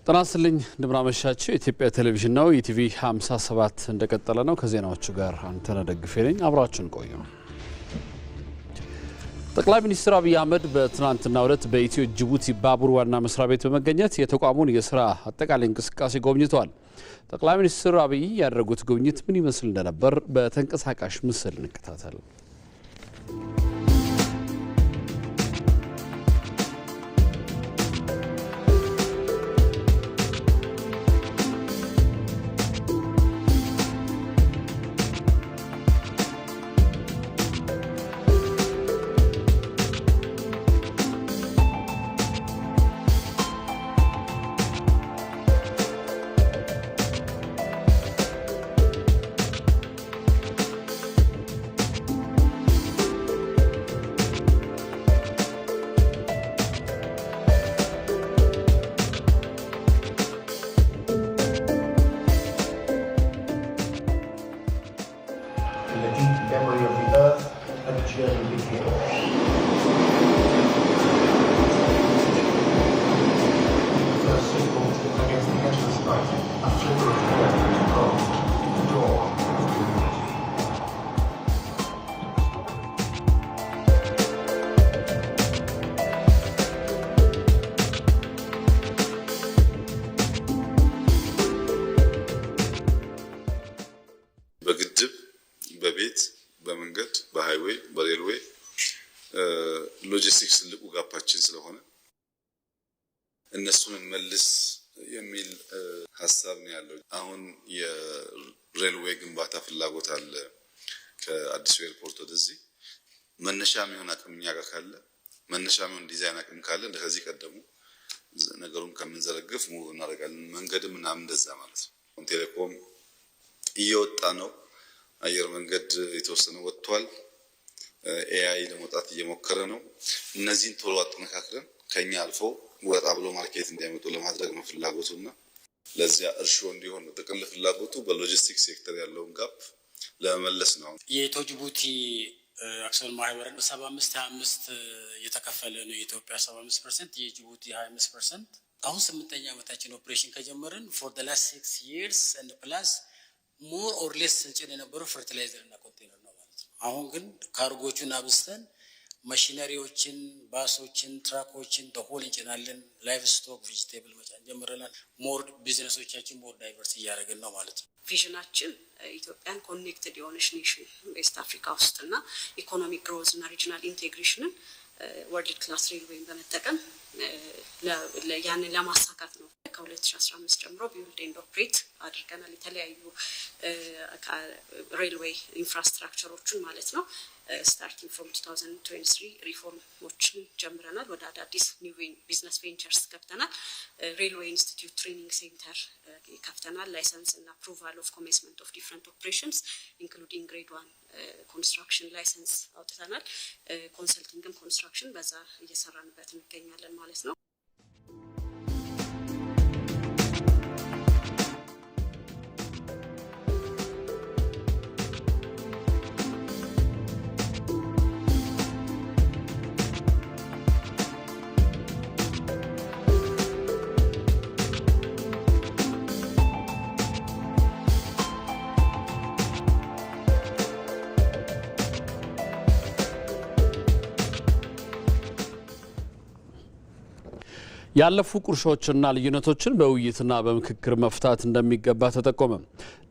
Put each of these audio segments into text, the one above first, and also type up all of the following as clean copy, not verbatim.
ጥናስልኝ እንደምናመሻችሁ ኢትዮጵያ ቴሌቪዥን ነው ኢቲቪ 57 እንደቀጠለ ነው ከዜናዎቹ ጋር አንተነህ ደግፌ ነኝ አብራችሁን ቆዩ ጠቅላይ ሚኒስትር አብይ አህመድ በትናንትናው ዕለት በኢትዮ ጅቡቲ ባቡር ዋና መስሪያ ቤት በመገኘት የተቋሙን የሥራ አጠቃላይ እንቅስቃሴ ጎብኝተዋል ጠቅላይ ሚኒስትር አብይ ያደረጉት ጉብኝት ምን ይመስል እንደነበር በተንቀሳቃሽ ምስል እንከታተል በመንገድ በሃይዌይ በሬልዌይ ሎጂስቲክስ ልቁ ጋፓችን ስለሆነ እነሱን መልስ የሚል ሐሳብ ነው ያለው አሁን የሬልዌይ ግንባታ ፍላጎት አለ ከአዲስ ኤርፖርት ወደዚህ መነሻ የሚሆን አቅምኛ ጋር ካለ መነሻ የሚሆን ዲዛይን አቅም ካለ እንደዚህ ቀደሙ ነገሩን ከምንዘረግፍ ሙቭ እናደርጋለን መንገድም እና እንደዛ ማለት ነው ቴሌኮም እየወጣ ነው አየር መንገድ የተወሰነ ወጥቷል ኤአይ ለመውጣት እየሞከረ ነው እነዚህን ቶሎ አጥነካክረን ከኛ አልፎ ወጣ ብሎ ማርኬት እንዲያመጡ ለማድረግ ነው ፍላጎቱና ለዚያ እርሾ እንዲሆን ጥቅል ፍላጎቱ በሎጂስቲክስ ሴክተር ያለውን ጋፕ ለመመለስ ነው የኢትዮ ጅቡቲ አክሲዮን ማህበር 75 የተከፈለ ነው የኢትዮጵያ 75% የጅቡቲ 25% አሁን 8ኛ ዓመታችን ኦፕሬሽን ከጀመረን for the last 6 years and plus more or less ጭን የነበረው ፈርቲላይዘር እና ኮንቴነር ነው ማለት ነው አሁን ግን ካርጎቹን አብስተን ማሽነሪዎችን ባሶችን ትራኮችን በሆል እንጭናለን ላይቭ ስቶክ ቬጂቴብል መጫን ጀምረናል ሞር ቢዝነሶቻችን ሞር ዳይቨርስ እያደረግን ነው ማለት ነው ቪዥናችን ኢትዮጵያን ኮኔክትድ የሆነች ኔሽን ዌስት አፍሪካ ውስጥና ኢኮኖሚክ ግሮዝ እና ሪጂናል ኢንቴግሬሽንን ወርልድ ክላስ ሬልዌይን በመጠቀም ያንን ለማሳካት ነው ከ2015 ጀምሮ ቢልድ ኤንድ ኦፕሬት አድርገናል የተለያዩ ሬልዌይ ኢንፍራስትራክቸሮችን ማለት ነው starting from 2023 ሪፎርሞችን ጀምረናል ወደ አዳዲስ ኒው ቢዝነስ ቬንቸርስ ከፍተናል ሬልዌይ ኢንስቲትዩት ትሬኒንግ ሴንተር ከፍተናል ላይሰንስ እና አፕሩቫል ኦፍ ኮሜንስመንት ኦፍ ዲፈረንት ኦፕሬሽንስ ኢንክሉዲንግ ግሬድ 1 ኮንስትራክሽን ላይሰንስ አውጥተናል ኮንሰልቲንግም ኮንስትራክሽን በዛ እየሰራንበት እንገኛለን ማለት ነው ያለፉ ቁርሾችና ልዩነቶችን በውይይትና በምክክር መፍታት እንደሚገባ ተጠቆመ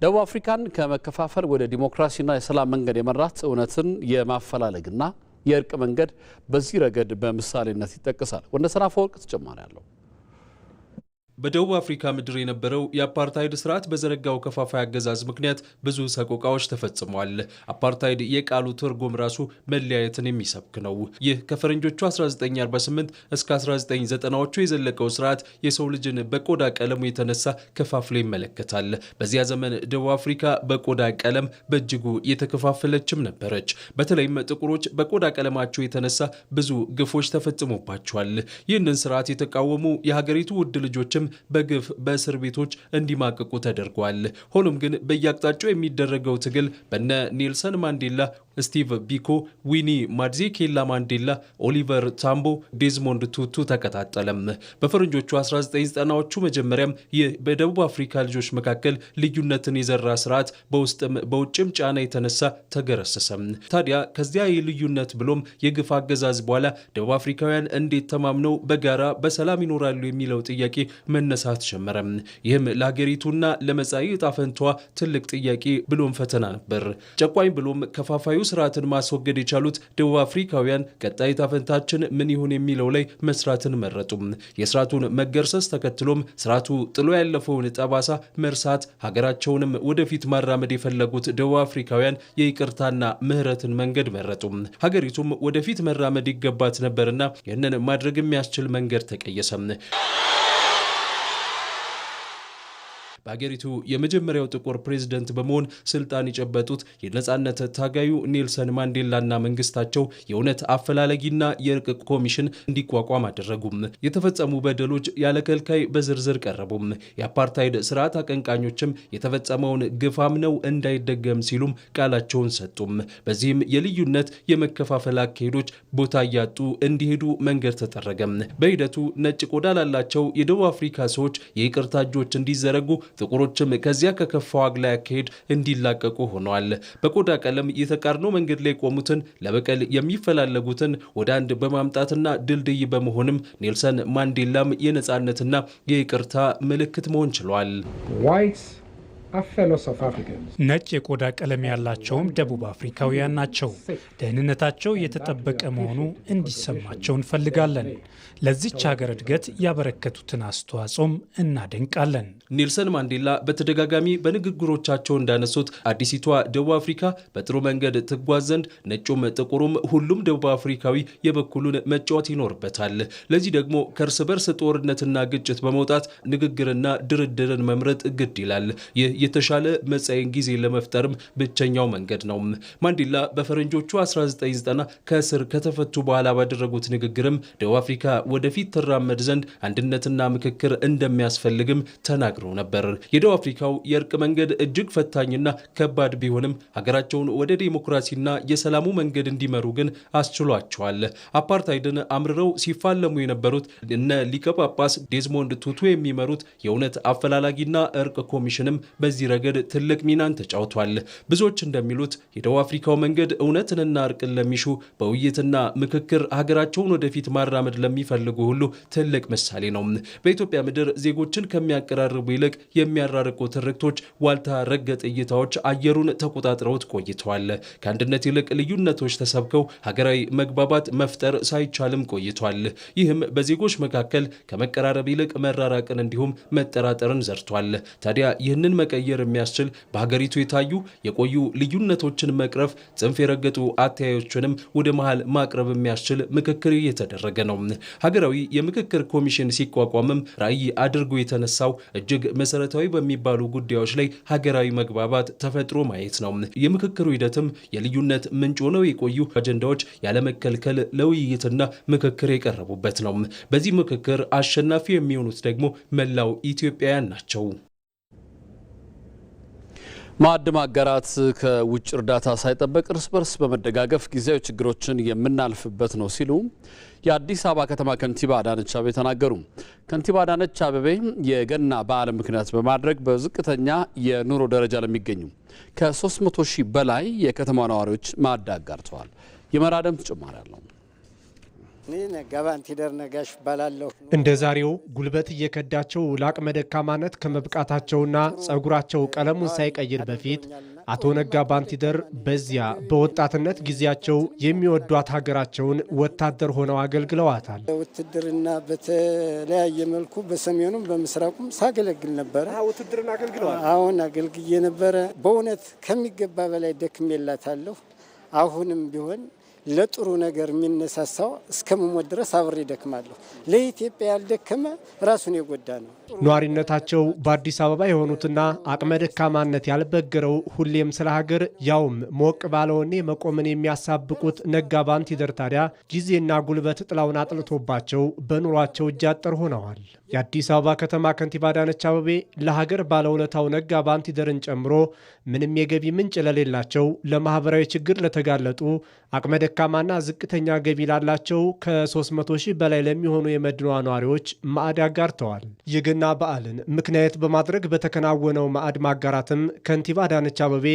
ደቡብ አፍሪካን ከመከፋፈል ወደ ዲሞክራሲና የሰላም መንገድ የመራት እውነትን የማፈላለግና የእርቅ መንገድ በዚህ ረገድ በምሳሌነት ይጠቀሳል ወንደሰን አፈወርቅ ተጨማሪ ያለው በደቡብ አፍሪካ ምድር የነበረው የአፓርታይድ ስርዓት በዘረጋው ከፋፋይ አገዛዝ ምክንያት ብዙ ሰቆቃዎች ተፈጽመዋል። አፓርታይድ የቃሉ ትርጉም ራሱ መለያየትን የሚሰብክ ነው። ይህ ከፈረንጆቹ 1948 እስከ 1990ዎቹ የዘለቀው ስርዓት የሰው ልጅን በቆዳ ቀለሙ የተነሳ ከፋፍሎ ይመለከታል። በዚያ ዘመን ደቡብ አፍሪካ በቆዳ ቀለም በእጅጉ የተከፋፈለችም ነበረች። በተለይም ጥቁሮች በቆዳ ቀለማቸው የተነሳ ብዙ ግፎች ተፈጽሞባቸዋል። ይህንን ስርዓት የተቃወሙ የሀገሪቱ ውድ ልጆችም በግፍ በእስር ቤቶች እንዲማቅቁ ተደርጓል። ሆኖም ግን በየአቅጣጫው የሚደረገው ትግል በነ ኔልሰን ማንዴላ፣ ስቲቭ ቢኮ፣ ዊኒ ማድዜኬላ ማንዴላ፣ ኦሊቨር ታምቦ፣ ዴዝሞንድ ቱቱ ተቀጣጠለም። በፈረንጆቹ 1990ዎቹ መጀመሪያም ይህ በደቡብ አፍሪካ ልጆች መካከል ልዩነትን የዘራ ስርዓት በውስጥም በውጭም ጫና የተነሳ ተገረሰሰም። ታዲያ ከዚያ የልዩነት ብሎም የግፍ አገዛዝ በኋላ ደቡብ አፍሪካውያን እንዴት ተማምነው በጋራ በሰላም ይኖራሉ የሚለው ጥያቄ መነሳት ጀመረ። ይህም ለሀገሪቱና ለመጻኢ ዕጣ ፈንታዋ ትልቅ ጥያቄ ብሎም ፈተና ነበር። ጨቋኝ ብሎም ከፋፋዩ ስርዓትን ማስወገድ የቻሉት ደቡብ አፍሪካውያን ቀጣይ ዕጣ ፈንታችን ምን ይሁን የሚለው ላይ መስራትን መረጡ። የስርዓቱን መገርሰስ ተከትሎም ስርዓቱ ጥሎ ያለፈውን ጠባሳ መርሳት፣ ሀገራቸውንም ወደፊት ማራመድ የፈለጉት ደቡብ አፍሪካውያን የይቅርታና ምህረትን መንገድ መረጡ። ሀገሪቱም ወደፊት መራመድ ይገባት ነበርና ይህንን ማድረግ የሚያስችል መንገድ ተቀየሰም። በአገሪቱ የመጀመሪያው ጥቁር ፕሬዝደንት በመሆን ስልጣን የጨበጡት የነጻነት ታጋዩ ኔልሰን ማንዴላና መንግስታቸው የእውነት አፈላላጊና የእርቅ ኮሚሽን እንዲቋቋም አደረጉ። የተፈጸሙ በደሎች ያለከልካይ በዝርዝር ቀረቡ። የአፓርታይድ ስርዓት አቀንቃኞችም የተፈጸመውን ግፍ አምነው እንዳይደገም ሲሉም ቃላቸውን ሰጡ። በዚህም የልዩነት የመከፋፈል አካሄዶች ቦታ እያጡ እንዲሄዱ መንገድ ተጠረገ። በሂደቱ ነጭ ቆዳ ላላቸው የደቡብ አፍሪካ ሰዎች የይቅርታ እጆች እንዲዘረጉ፣ ጥቁሮችም ከዚያ ከከፋው አግላይ አካሄድ እንዲላቀቁ ሆነዋል። በቆዳ ቀለም የተቃርኖ መንገድ ላይ ቆሙትን ለበቀል የሚፈላለጉትን ወደ አንድ በማምጣትና ድልድይ በመሆንም ኔልሰን ማንዴላም የነጻነትና የይቅርታ ምልክት መሆን ችሏል። ነጭ የቆዳ ቀለም ያላቸውም ደቡብ አፍሪካውያን ናቸው። ደህንነታቸው የተጠበቀ መሆኑ እንዲሰማቸው እንፈልጋለን። ለዚች ሀገር እድገት ያበረከቱትን አስተዋጽኦም እናደንቃለን። ኔልሰን ማንዴላ በተደጋጋሚ በንግግሮቻቸው እንዳነሱት አዲሲቷ ደቡብ አፍሪካ በጥሩ መንገድ ትጓዝ ዘንድ ነጩም ጥቁሩም ሁሉም ደቡብ አፍሪካዊ የበኩሉን መጫወት ይኖርበታል። ለዚህ ደግሞ ከእርስ በርስ ጦርነትና ግጭት በመውጣት ንግግርና ድርድርን መምረጥ ግድ ይላል። ይህ የተሻለ መጻኢን ጊዜ ለመፍጠርም ብቸኛው መንገድ ነው። ማንዴላ በፈረንጆቹ 1990 ከእስር ከተፈቱ በኋላ ባደረጉት ንግግርም ደቡብ አፍሪካ ወደፊት ትራመድ ዘንድ አንድነትና ምክክር እንደሚያስፈልግም ተናግረው ነበር። የደቡብ አፍሪካው የእርቅ መንገድ እጅግ ፈታኝና ከባድ ቢሆንም ሀገራቸውን ወደ ዴሞክራሲና የሰላሙ መንገድ እንዲመሩ ግን አስችሏቸዋል። አፓርታይድን አምርረው ሲፋለሙ የነበሩት እነ ሊቀ ጳጳስ ዴዝሞንድ ቱቱ የሚመሩት የእውነት አፈላላጊና እርቅ ኮሚሽንም በዚህ ረገድ ትልቅ ሚናን ተጫውቷል። ብዙዎች እንደሚሉት የደቡብ አፍሪካው መንገድ እውነትንና እርቅን ለሚሹ በውይይትና ምክክር ሀገራቸውን ወደፊት ማራመድ ለሚፈልጉ ሁሉ ትልቅ ምሳሌ ነው። በኢትዮጵያ ምድር ዜጎችን ከሚያቀራርቡ ይልቅ የሚያራርቁ ትርክቶች፣ ዋልታ ረገጥ እይታዎች አየሩን ተቆጣጥረውት ቆይተዋል። ከአንድነት ይልቅ ልዩነቶች ተሰብከው ሀገራዊ መግባባት መፍጠር ሳይቻልም ቆይቷል። ይህም በዜጎች መካከል ከመቀራረብ ይልቅ መራራቅን እንዲሁም መጠራጠርን ዘርቷል። ታዲያ ይህንን መቀየር የሚያስችል በሀገሪቱ የታዩ የቆዩ ልዩነቶችን መቅረፍ፣ ጽንፍ የረገጡ አተያዮችንም ወደ መሃል ማቅረብ የሚያስችል ምክክር እየተደረገ ነው። ሀገራዊ የምክክር ኮሚሽን ሲቋቋምም ራዕይ አድርጎ የተነሳው እጅግ መሰረታዊ በሚባሉ ጉዳዮች ላይ ሀገራዊ መግባባት ተፈጥሮ ማየት ነው። የምክክሩ ሂደትም የልዩነት ምንጭ ሆነው የቆዩ አጀንዳዎች ያለመከልከል ለውይይትና ምክክር የቀረቡበት ነው። በዚህ ምክክር አሸናፊ የሚሆኑት ደግሞ መላው ኢትዮጵያውያን ናቸው። ማዕድ ማጋራት ከውጭ እርዳታ ሳይጠበቅ እርስ በርስ በመደጋገፍ ጊዜያዊ ችግሮችን የምናልፍበት ነው ሲሉ የአዲስ አበባ ከተማ ከንቲባ አዳነች አቤቤ ተናገሩ። ከንቲባ አዳነች አቤቤ የገና በዓል ምክንያት በማድረግ በዝቅተኛ የኑሮ ደረጃ ለሚገኙ ከ300 ሺህ በላይ የከተማ ነዋሪዎች ማዕድ አጋርተዋል። የመራደም ተጨማሪ አለው። ነጋባንቲደር ነጋሽ ባላለሁ እንደ ዛሬው ጉልበት እየከዳቸው ለአቅመ ደካማነት ከመብቃታቸውና ጸጉራቸው ቀለሙን ሳይቀይር በፊት አቶ ነጋ ባንቲደር በዚያ በወጣትነት ጊዜያቸው የሚወዷት ሀገራቸውን ወታደር ሆነው አገልግለዋታል። ውትድርና በተለያየ መልኩ በሰሜኑም በምስራቁም ሳገለግል ነበር። ውትድርና አገልግለዋል። አሁን አገልግዬ ነበረ። በእውነት ከሚገባ በላይ ደክሜላታለሁ። አሁንም ቢሆን ለጥሩ ነገር የሚነሳሳው እስከመሞት ድረስ አብሬ ደክማለሁ። ለኢትዮጵያ ያልደከመ ራሱን የጎዳ ነው። ኗሪነታቸው በአዲስ አበባ የሆኑትና አቅመ ደካማነት ያልበገረው ሁሌም ስለ ሀገር ያውም ሞቅ ባለወኔ መቆምን የሚያሳብቁት ነጋ ባንቲደር ታዲያ ጊዜና ጉልበት ጥላውን አጥልቶባቸው በኑሯቸው እጅ አጠር ሆነዋል። የአዲስ አበባ ከተማ ከንቲባ አዳነች አቤቤ ለሀገር ባለውለታው ነጋ ባንቲደርን ጨምሮ ምንም የገቢ ምንጭ ለሌላቸው ለማህበራዊ ችግር ለተጋለጡ አቅመ ደካማና ዝቅተኛ ገቢ ላላቸው ከ300 ሺህ በላይ ለሚሆኑ የመዲናዋ ነዋሪዎች ማዕድ አጋርተዋል። የገና በዓልን ምክንያት በማድረግ በተከናወነው ማዕድ ማጋራትም ከንቲባ አዳነች አቤቤ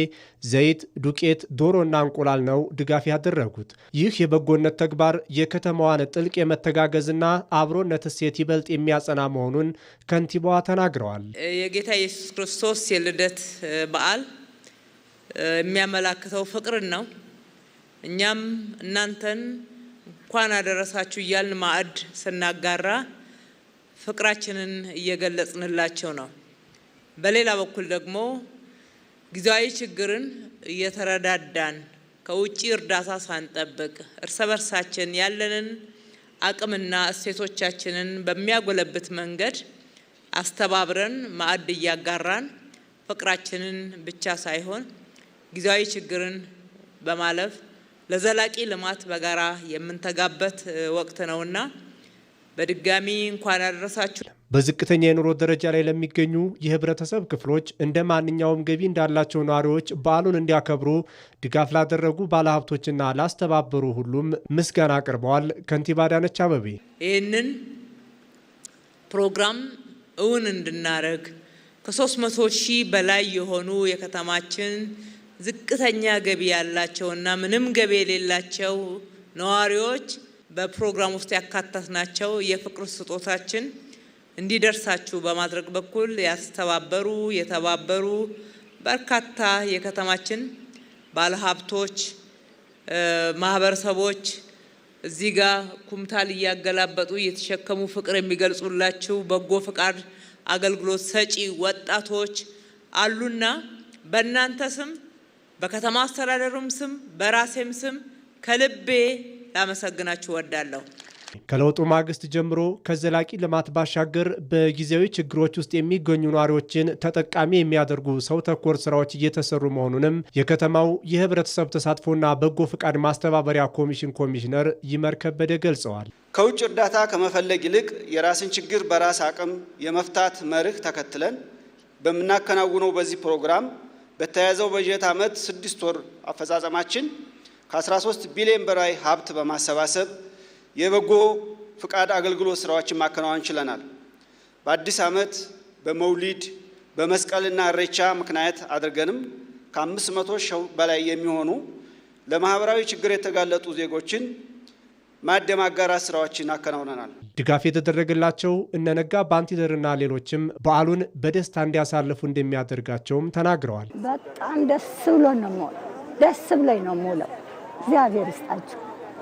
ዘይት፣ ዱቄት፣ ዶሮና እንቁላል ነው ድጋፍ ያደረጉት። ይህ የበጎነት ተግባር የከተማዋን ጥልቅ የመተጋገዝና አብሮነት እሴት ይበልጥ የሚያጸና መሆኑን ከንቲባዋ ተናግረዋል። የጌታ ኢየሱስ ክርስቶስ የልደት በዓል የሚያመላክተው ፍቅርን ነው። እኛም እናንተን እንኳን አደረሳችሁ እያልን ማዕድ ስናጋራ ፍቅራችንን እየገለጽንላቸው ነው። በሌላ በኩል ደግሞ ጊዜያዊ ችግርን እየተረዳዳን ከውጪ እርዳታ ሳንጠብቅ እርስ በርሳችን ያለንን አቅምና እሴቶቻችንን በሚያጎለብት መንገድ አስተባብረን ማዕድ እያጋራን ፍቅራችንን ብቻ ሳይሆን ጊዜያዊ ችግርን በማለፍ ለዘላቂ ልማት በጋራ የምንተጋበት ወቅት ነውና በድጋሚ እንኳን አደረሳችሁ። በዝቅተኛ የኑሮ ደረጃ ላይ ለሚገኙ የህብረተሰብ ክፍሎች እንደ ማንኛውም ገቢ እንዳላቸው ነዋሪዎች በዓሉን እንዲያከብሩ ድጋፍ ላደረጉ ባለሀብቶችና ላስተባበሩ ሁሉም ምስጋና አቅርበዋል። ከንቲባ አዳነች አቤቤ ይህንን ፕሮግራም እውን እንድናደርግ ከ300 ሺህ በላይ የሆኑ የከተማችን ዝቅተኛ ገቢ ያላቸውና ምንም ገቢ የሌላቸው ነዋሪዎች በፕሮግራም ውስጥ ያካተትናቸው የፍቅር ስጦታችን እንዲደርሳችሁ በማድረግ በኩል ያስተባበሩ የተባበሩ በርካታ የከተማችን ባለሀብቶች፣ ማህበረሰቦች እዚህ ጋር ኩምታል እያገላበጡ እየተሸከሙ ፍቅር የሚገልጹላችሁ በጎ ፍቃድ አገልግሎት ሰጪ ወጣቶች አሉና በእናንተ ስም በከተማ አስተዳደሩም ስም በራሴም ስም ከልቤ ላመሰግናችሁ ወዳለሁ። ከለውጡ ማግስት ጀምሮ ከዘላቂ ልማት ባሻገር በጊዜያዊ ችግሮች ውስጥ የሚገኙ ነዋሪዎችን ተጠቃሚ የሚያደርጉ ሰው ተኮር ስራዎች እየተሰሩ መሆኑንም የከተማው የህብረተሰብ ተሳትፎና በጎ ፍቃድ ማስተባበሪያ ኮሚሽን ኮሚሽነር ይመር ከበደ ገልጸዋል። ከውጭ እርዳታ ከመፈለግ ይልቅ የራስን ችግር በራስ አቅም የመፍታት መርህ ተከትለን በመናከናውነው በዚህ ፕሮግራም በተያዘው በጀት ዓመት 6 ወር አፈጻጸማችን ከ13 ቢሊዮን በላይ ሀብት በማሰባሰብ የበጎ ፍቃድ አገልግሎት ስራዎችን ማከናወን ችለናል። በአዲስ ዓመት በመውሊድ በመስቀልና ኢሬቻ ምክንያት አድርገንም ከ500 ሺህ በላይ የሚሆኑ ለማህበራዊ ችግር የተጋለጡ ዜጎችን ማዕድ ማጋራት ስራዎችን አከናውነናል። ድጋፍ የተደረገላቸው እነ ነጋ ባንቲደርና ሌሎችም በዓሉን በደስታ እንዲያሳልፉ እንደሚያደርጋቸውም ተናግረዋል። በጣም ደስ ብሎኝ ነው የምውለው። እግዚአብሔር ይስጣችሁ።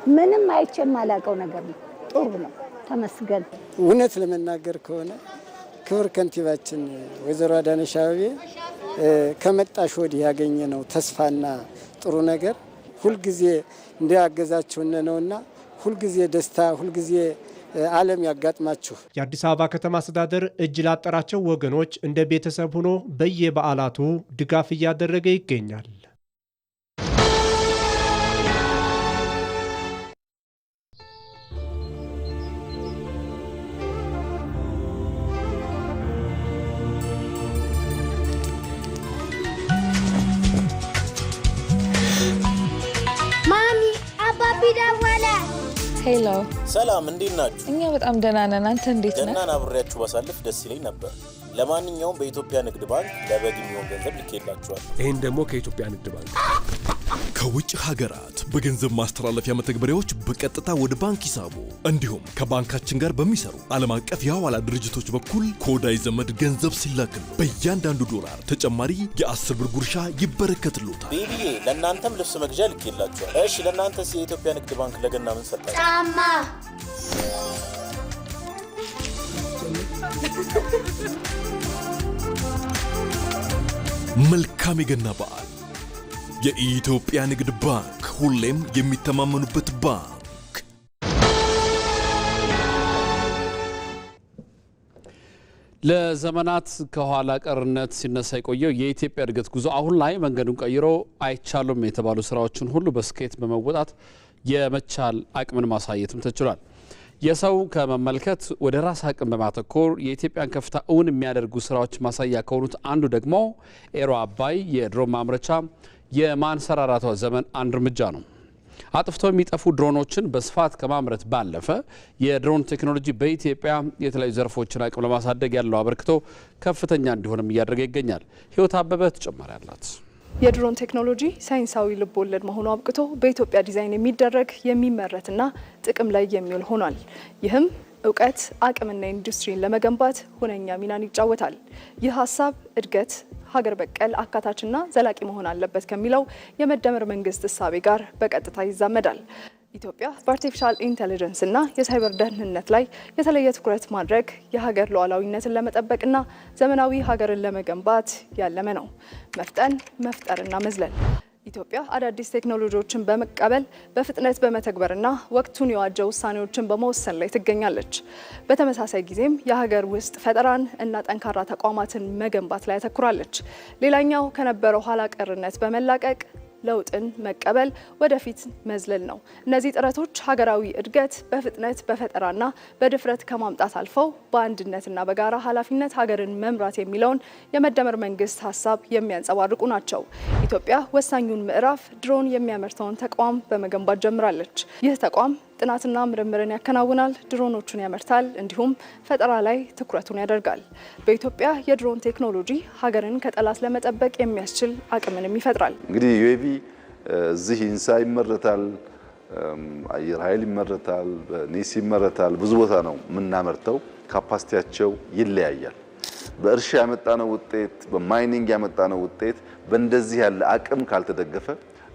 ምንም አይቼ የማላውቀው ነገር ነው። ጥሩ ነው። ተመስገን። እውነት ለመናገር ከሆነ ክብር ከንቲባችን ወይዘሮ አዳነች አቤቤ ከመጣሽ ወዲህ ያገኘነው ተስፋና ጥሩ ነገር ሁልጊዜ እንዲያገዛችሁን ነውና ሁልጊዜ ደስታ ሁልጊዜ ዓለም ያጋጥማችሁ። የአዲስ አበባ ከተማ አስተዳደር እጅ ላጠራቸው ወገኖች እንደ ቤተሰብ ሆኖ በየበዓላቱ ድጋፍ እያደረገ ይገኛል። ሄሎ ሰላም፣ እንዴት ናችሁ? እኛ በጣም ደህና ነን። አንተ እንዴት ነህ? ገናን አብሬያችሁ ባሳልፍ ደስ ይለኝ ነበር። ለማንኛውም በኢትዮጵያ ንግድ ባንክ ለበግ የሚሆን ገንዘብ ልኬላችኋል። ይህን ደግሞ ከኢትዮጵያ ንግድ ባንክ ከውጭ ሀገራት በገንዘብ ማስተላለፊያ መተግበሪያዎች በቀጥታ ወደ ባንክ ሂሳቡ እንዲሁም ከባንካችን ጋር በሚሰሩ ዓለም አቀፍ የሐዋላ ድርጅቶች በኩል ከወዳጅ ዘመድ ገንዘብ ሲላክሉ በእያንዳንዱ ዶላር ተጨማሪ የ10 ብር ጉርሻ ይበረከትልዎታል። ቤቢዬ ለእናንተም ልብስ መግዣ ልኬላችኋል። እሺ ለእናንተስ የኢትዮጵያ ንግድ ባንክ ለገና ምን ሰጣችሁ? ጫማ። መልካም የገና በዓል። የኢትዮጵያ ንግድ ባንክ ሁሌም የሚተማመኑበት ባንክ። ለዘመናት ከኋላ ቀርነት ሲነሳ የቆየው የኢትዮጵያ እድገት ጉዞ አሁን ላይ መንገዱን ቀይሮ አይቻሉም የተባሉ ስራዎችን ሁሉ በስኬት በመወጣት የመቻል አቅምን ማሳየትም ተችሏል። የሰው ከመመልከት ወደ ራስ አቅም በማተኮር የኢትዮጵያን ከፍታ እውን የሚያደርጉ ስራዎች ማሳያ ከሆኑት አንዱ ደግሞ ኤሮ አባይ የድሮን ማምረቻ የማንሰራራቷ ዘመን አንድ እርምጃ ነው። አጥፍተው የሚጠፉ ድሮኖችን በስፋት ከማምረት ባለፈ የድሮን ቴክኖሎጂ በኢትዮጵያ የተለያዩ ዘርፎችን አቅም ለማሳደግ ያለው አበርክቶ ከፍተኛ እንዲሆንም እያደረገ ይገኛል። ህይወት አበበ ተጨማሪ አላት። የድሮን ቴክኖሎጂ ሳይንሳዊ ልብ ወለድ መሆኑ አብቅቶ በኢትዮጵያ ዲዛይን የሚደረግ የሚመረትና ጥቅም ላይ የሚውል ሆኗል። ይህም እውቀት አቅምና ኢንዱስትሪን ለመገንባት ሁነኛ ሚናን ይጫወታል። ይህ ሀሳብ እድገት ሀገር በቀል አካታችና ዘላቂ መሆን አለበት ከሚለው የመደመር መንግስት እሳቤ ጋር በቀጥታ ይዛመዳል። ኢትዮጵያ በአርቲፊሻል ኢንተለጀንስ እና የሳይበር ደህንነት ላይ የተለየ ትኩረት ማድረግ የሀገር ሉዓላዊነትን ለመጠበቅና ዘመናዊ ሀገርን ለመገንባት ያለመ ነው። መፍጠን፣ መፍጠርና መዝለል። ኢትዮጵያ አዳዲስ ቴክኖሎጂዎችን በመቀበል በፍጥነት በመተግበርና ወቅቱን የዋጀ ውሳኔዎችን በመወሰን ላይ ትገኛለች። በተመሳሳይ ጊዜም የሀገር ውስጥ ፈጠራን እና ጠንካራ ተቋማትን መገንባት ላይ ያተኩራለች። ሌላኛው ከነበረው ኋላ ቀርነት በመላቀቅ ለውጥን መቀበል ወደፊት መዝለል ነው። እነዚህ ጥረቶች ሀገራዊ እድገት በፍጥነት በፈጠራና በድፍረት ከማምጣት አልፈው በአንድነትና በጋራ ኃላፊነት ሀገርን መምራት የሚለውን የመደመር መንግስት ሀሳብ የሚያንጸባርቁ ናቸው። ኢትዮጵያ ወሳኙን ምዕራፍ ድሮን የሚያመርተውን ተቋም በመገንባት ጀምራለች። ይህ ተቋም ጥናትና ምርምርን ያከናውናል፣ ድሮኖቹን ያመርታል፣ እንዲሁም ፈጠራ ላይ ትኩረቱን ያደርጋል። በኢትዮጵያ የድሮን ቴክኖሎጂ ሀገርን ከጠላት ለመጠበቅ የሚያስችል አቅምንም ይፈጥራል። እንግዲህ ዩኤቪ እዚህ ኢንሳ ይመረታል፣ አየር ኃይል ይመረታል፣ በኒስ ይመረታል። ብዙ ቦታ ነው የምናመርተው። ካፓሲቲያቸው ይለያያል። በእርሻ ያመጣነው ውጤት፣ በማይኒንግ ያመጣነው ውጤት በእንደዚህ ያለ አቅም ካልተደገፈ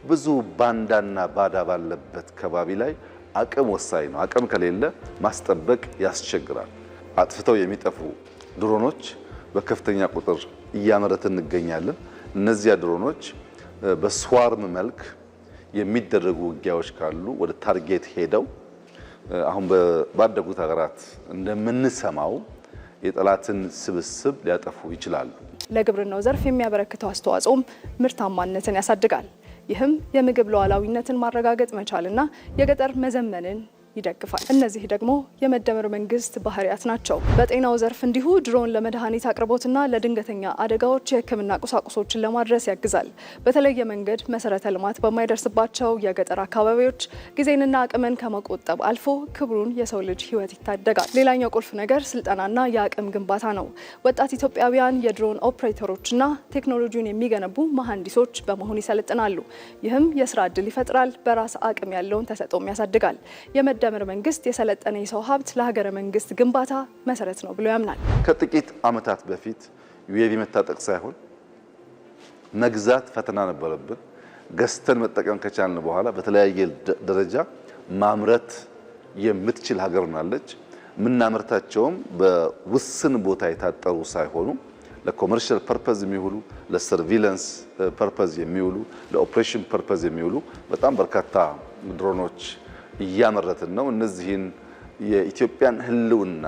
ብዙ ባንዳና ባዳ ባለበት ከባቢ ላይ አቅም ወሳኝ ነው። አቅም ከሌለ ማስጠበቅ ያስቸግራል። አጥፍተው የሚጠፉ ድሮኖች በከፍተኛ ቁጥር እያመረትን እንገኛለን። እነዚያ ድሮኖች በስዋርም መልክ የሚደረጉ ውጊያዎች ካሉ ወደ ታርጌት ሄደው አሁን ባደጉት ሀገራት እንደምንሰማው የጠላትን ስብስብ ሊያጠፉ ይችላሉ። ለግብርናው ዘርፍ የሚያበረክተው አስተዋጽኦም ምርታማነትን ያሳድጋል። ይህም የምግብ ሉዓላዊነትን ማረጋገጥ መቻልና የገጠር መዘመንን ይደግፋል። እነዚህ ደግሞ የመደመር መንግስት ባህሪያት ናቸው። በጤናው ዘርፍ እንዲሁ ድሮን ለመድኃኒት አቅርቦትና ለድንገተኛ አደጋዎች የሕክምና ቁሳቁሶችን ለማድረስ ያግዛል። በተለየ መንገድ መሰረተ ልማት በማይደርስባቸው የገጠር አካባቢዎች ጊዜንና አቅምን ከመቆጠብ አልፎ ክቡሩን የሰው ልጅ ሕይወት ይታደጋል። ሌላኛው ቁልፍ ነገር ስልጠናና የአቅም ግንባታ ነው። ወጣት ኢትዮጵያውያን የድሮን ኦፕሬተሮችና ቴክኖሎጂውን የሚገነቡ መሐንዲሶች በመሆን ይሰለጥናሉ። ይህም የስራ ዕድል ይፈጥራል፣ በራስ አቅም ያለውን ተሰጥኦም ያሳድጋል። የመደመር መንግስት የሰለጠነ የሰው ሀብት ለሀገረ መንግስት ግንባታ መሰረት ነው ብሎ ያምናል። ከጥቂት ዓመታት በፊት ዩኤቪ መታጠቅ ሳይሆን መግዛት ፈተና ነበረብን። ገዝተን መጠቀም ከቻልን በኋላ በተለያየ ደረጃ ማምረት የምትችል ሀገር ናለች። የምናመርታቸውም በውስን ቦታ የታጠሩ ሳይሆኑ ለኮመርሻል ፐርፐዝ የሚውሉ፣ ለሰርቪላንስ ፐርፐዝ የሚውሉ፣ ለኦፕሬሽን ፐርፐዝ የሚውሉ በጣም በርካታ ድሮኖች እያመረትን ነው። እነዚህን የኢትዮጵያን ሕልውና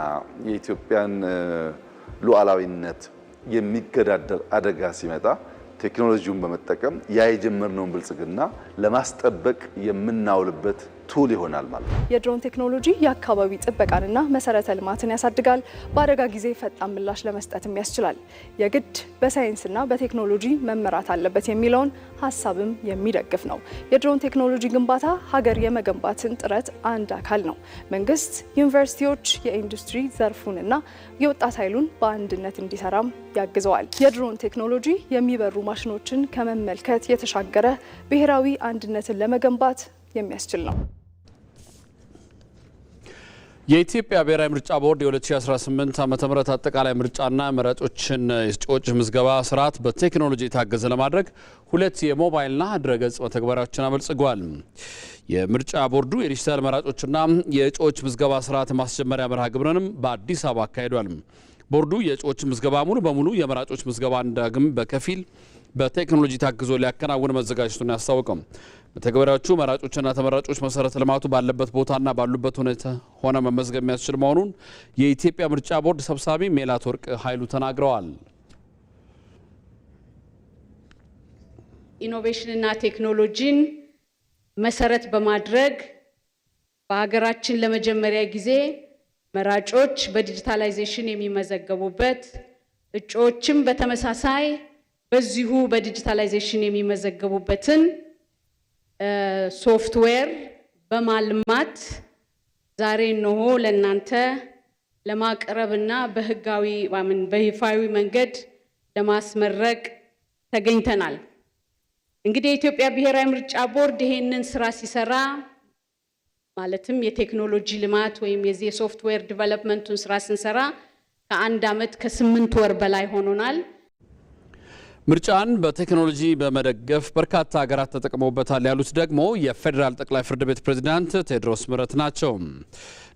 የኢትዮጵያን ሉዓላዊነት የሚገዳደር አደጋ ሲመጣ ቴክኖሎጂውን በመጠቀም ያ የጀመርነውን ብልጽግና ለማስጠበቅ የምናውልበት ቱል ይሆናል ማለት ነው። የድሮን ቴክኖሎጂ የአካባቢ ጥበቃንና መሰረተ ልማትን ያሳድጋል። በአደጋ ጊዜ ፈጣን ምላሽ ለመስጠትም ያስችላል። የግድ በሳይንስና በቴክኖሎጂ መመራት አለበት የሚለውን ሀሳብም የሚደግፍ ነው። የድሮን ቴክኖሎጂ ግንባታ ሀገር የመገንባትን ጥረት አንድ አካል ነው። መንግስት፣ ዩኒቨርሲቲዎች የኢንዱስትሪ ዘርፉንና የወጣት ኃይሉን በአንድነት እንዲሰራም ያግዘዋል። የድሮን ቴክኖሎጂ የሚበሩ ማሽኖችን ከመመልከት የተሻገረ ብሔራዊ አንድነትን ለመገንባት የሚያስችል ነው። የኢትዮጵያ ብሔራዊ ምርጫ ቦርድ የ2018 ዓ.ም አጠቃላይ ምርጫና መራጮችን የእጩዎች ምዝገባ ስርዓት በቴክኖሎጂ የታገዘ ለማድረግ 2 የሞባይልና ድረገጽ መተግበሪያዎችን አበልጽጓል። የምርጫ ቦርዱ የዲጂታል መራጮችና የእጩዎች ምዝገባ ስርዓት ማስጀመሪያ መርሃ ግብርንም በአዲስ አበባ አካሂዷል። ቦርዱ የእጩዎች ምዝገባ ሙሉ በሙሉ የመራጮች ምዝገባ እንዳግም በከፊል በቴክኖሎጂ ታግዞ ሊያከናውን መዘጋጀቱን ያስታወቀው በተግባራዎቹ መራጮችና ተመራጮች መሰረተ ልማቱ ባለበት ቦታና ባሉበት ሁኔታ ሆነ መመዝገብ የሚያስችል መሆኑን የኢትዮጵያ ምርጫ ቦርድ ሰብሳቢ ሜላትወርቅ ኃይሉ ተናግረዋል። ኢኖቬሽንና ቴክኖሎጂን መሰረት በማድረግ በሀገራችን ለመጀመሪያ ጊዜ መራጮች በዲጂታላይዜሽን የሚመዘገቡበት እጩዎችም በተመሳሳይ በዚሁ በዲጂታላይዜሽን የሚመዘገቡበትን ሶፍትዌር በማልማት ዛሬ ነው ለእናንተ ለማቅረብና በይፋዊ መንገድ ለማስመረቅ ተገኝተናል። እንግዲህ የኢትዮጵያ ብሔራዊ ምርጫ ቦርድ ይሄንን ስራ ሲሰራ ማለትም የቴክኖሎጂ ልማት ወይም የዚህ የሶፍትዌር ዲቨሎፕመንቱን ስራ ስንሰራ ከ1 ዓመት ከ8 ወር በላይ ሆኖናል። ምርጫን በቴክኖሎጂ በመደገፍ በርካታ ሀገራት ተጠቅመውበታል ያሉት ደግሞ የፌዴራል ጠቅላይ ፍርድ ቤት ፕሬዝዳንት ቴዎድሮስ ምህረት ናቸው።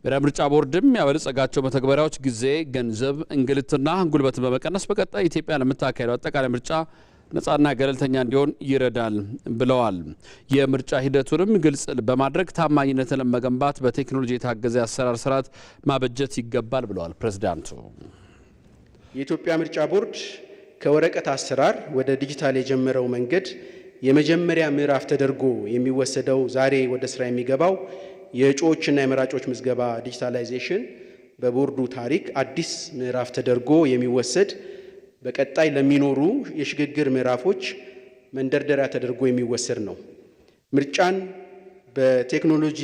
ብሔራዊ ምርጫ ቦርድም ያበለጸጋቸው መተግበሪያዎች ጊዜ፣ ገንዘብ፣ እንግልትና ጉልበትን በመቀነስ በቀጣይ ኢትዮጵያ ለምታካሄደው አጠቃላይ ምርጫ ነጻና ገለልተኛ እንዲሆን ይረዳል ብለዋል። የምርጫ ሂደቱንም ግልጽ በማድረግ ታማኝነትን ለመገንባት በቴክኖሎጂ የታገዘ አሰራር ስርዓት ማበጀት ይገባል ብለዋል ፕሬዝዳንቱ። የኢትዮጵያ ምርጫ ቦርድ ከወረቀት አሰራር ወደ ዲጂታል የጀመረው መንገድ የመጀመሪያ ምዕራፍ ተደርጎ የሚወሰደው ዛሬ ወደ ስራ የሚገባው የእጩዎችና የመራጮች ምዝገባ ዲጂታላይዜሽን በቦርዱ ታሪክ አዲስ ምዕራፍ ተደርጎ የሚወሰድ በቀጣይ ለሚኖሩ የሽግግር ምዕራፎች መንደርደሪያ ተደርጎ የሚወሰድ ነው። ምርጫን በቴክኖሎጂ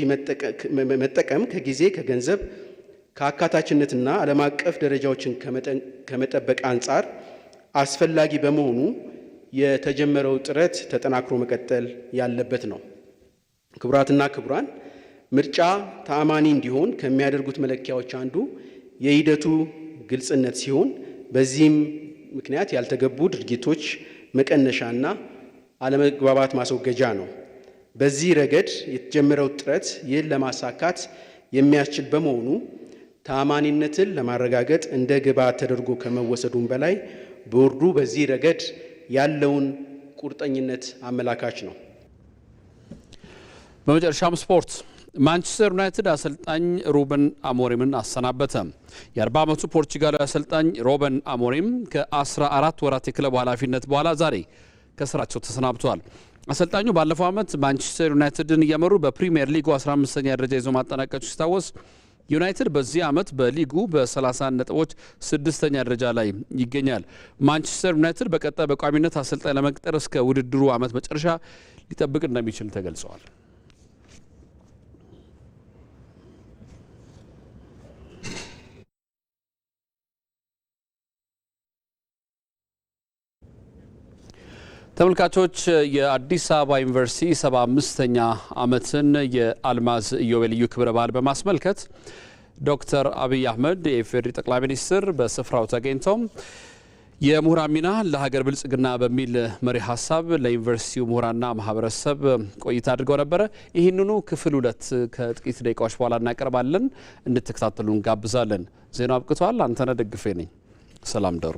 መጠቀም ከጊዜ፣ ከገንዘብ፣ ከአካታችነትና ዓለም አቀፍ ደረጃዎችን ከመጠበቅ አንጻር አስፈላጊ በመሆኑ የተጀመረው ጥረት ተጠናክሮ መቀጠል ያለበት ነው። ክቡራትና ክቡራን፣ ምርጫ ተአማኒ እንዲሆን ከሚያደርጉት መለኪያዎች አንዱ የሂደቱ ግልጽነት ሲሆን በዚህም ምክንያት ያልተገቡ ድርጊቶች መቀነሻና አለመግባባት ማስወገጃ ነው። በዚህ ረገድ የተጀመረው ጥረት ይህን ለማሳካት የሚያስችል በመሆኑ ተአማኒነትን ለማረጋገጥ እንደ ግብዓት ተደርጎ ከመወሰዱም በላይ ቦርዱ በዚህ ረገድ ያለውን ቁርጠኝነት አመላካች ነው። በመጨረሻም ስፖርት። ማንቸስተር ዩናይትድ አሰልጣኝ ሩበን አሞሪምን አሰናበተ። የ40 ዓመቱ ፖርቹጋላዊ አሰልጣኝ ሩበን አሞሪም ከ14 ወራት የክለቡ ኃላፊነት በኋላ ዛሬ ከስራቸው ተሰናብተዋል። አሰልጣኙ ባለፈው ዓመት ማንቸስተር ዩናይትድን እየመሩ በፕሪሚየር ሊጉ 15ኛ ደረጃ ይዞ ማጠናቀቁ ሲታወስ ዩናይትድ በዚህ ዓመት በሊጉ በ31 ነጥቦች 6ኛ ደረጃ ላይ ይገኛል። ማንቸስተር ዩናይትድ በቀጣይ በቋሚነት አሰልጣኝ ለመቅጠር እስከ ውድድሩ ዓመት መጨረሻ ሊጠብቅ እንደሚችል ተገልጿል። ተመልካቾች የአዲስ አበባ ዩኒቨርሲቲ 75ኛ ዓመትን የአልማዝ ኢዮቤልዩ ክብረ በዓል በማስመልከት ዶክተር አብይ አህመድ የኢፌዴሪ ጠቅላይ ሚኒስትር በስፍራው ተገኝተው የምሁራን ሚና ለሀገር ብልጽግና በሚል መሪ ሀሳብ ለዩኒቨርሲቲው ምሁራንና ማህበረሰብ ቆይታ አድርገው ነበረ። ይህንኑ ክፍል 2 ከጥቂት ደቂቃዎች በኋላ እናቀርባለን። እንድትከታተሉ እንጋብዛለን። ዜናው አብቅቷል። አንተነህ ደግፌ ነኝ። ሰላም ደሩ።